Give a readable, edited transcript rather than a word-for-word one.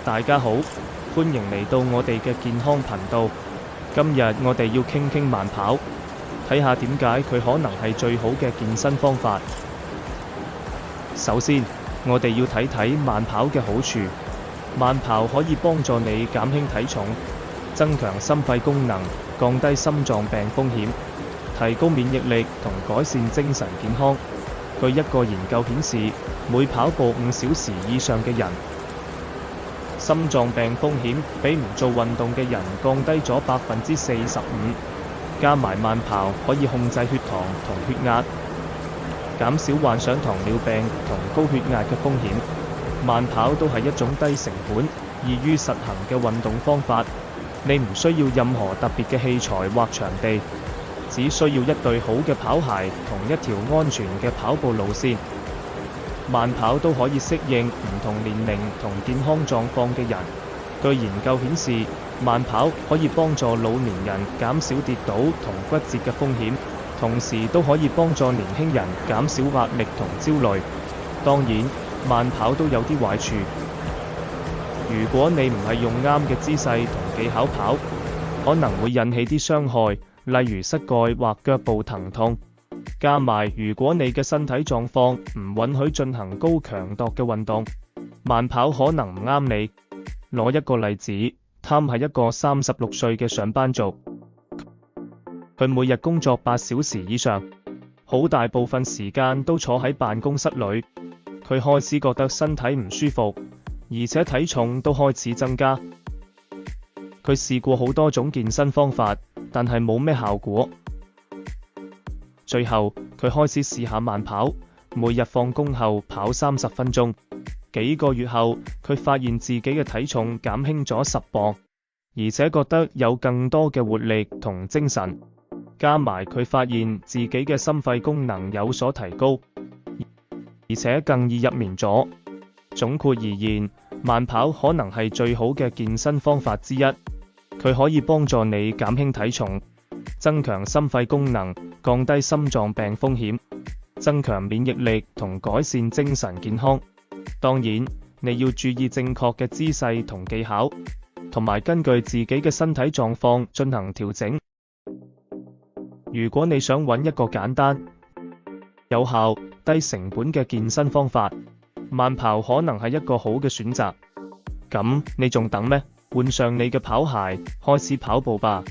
大家好，歡迎嚟到我哋嘅健康頻道。今日我哋要傾傾慢跑，睇下點解佢可能係最好嘅健身方法。首先，我哋要睇睇慢跑嘅好處。慢跑可以幫助你減輕體重，增強心肺功能，降低心臟病風險，提高免疫力同改善精神健康。據一個研究顯示，每跑步5小時以上嘅人，心臟病風險比唔做運動嘅人降低咗45%。加埋慢跑可以控制血糖同血壓，減少患上糖尿病同高血壓嘅風險。慢跑都係一種低成本、易於實行嘅運動方法。你唔需要任何特別嘅器材或場地，只需要一對好嘅跑鞋同一條安全嘅跑步路線。慢跑都可以適應唔同年齡同健康狀況嘅人。據研究顯示，慢跑可以幫助老年人減少跌倒同骨折嘅風險，同時都可以幫助年輕人減少壓力同焦慮。當然，慢跑都有啲壞處。如果你唔係用啱嘅姿勢同技巧跑，可能會引起啲傷害，例如膝蓋或腳部疼痛。加埋如果你嘅身體狀況唔允許進行高強度嘅運動，慢跑可能唔啱你。攞一個例子，Tom係一個36歲嘅上班族，佢每日工作8小時以上，好大部分時間都坐喺辦公室裏。佢開始覺得身體唔舒服，而且體重都開始增加。佢試過好多種健身方法，但係冇咩效果。最後，佢開始試下慢跑，每日放工後跑30分鐘。幾個月後，佢發現自己嘅體重減輕咗10磅，而且覺得有更多嘅活力同精神。加埋佢發現自己嘅心肺功能有所提高，而且更易入眠咗。總括而言，慢跑可能係最好嘅健身方法之一。佢可以幫助你減輕體重，增強心肺功能，降低心臟病風險，增強免疫力同改善精神健康。當然，你要注意正確嘅姿勢同技巧，同埋根據自己嘅身體狀況進行調整。如果你想揾一個簡單、有效、低成本嘅健身方法，慢跑可能係一個好嘅選擇。咁你仲等咩？換上你嘅跑鞋，開始跑步吧。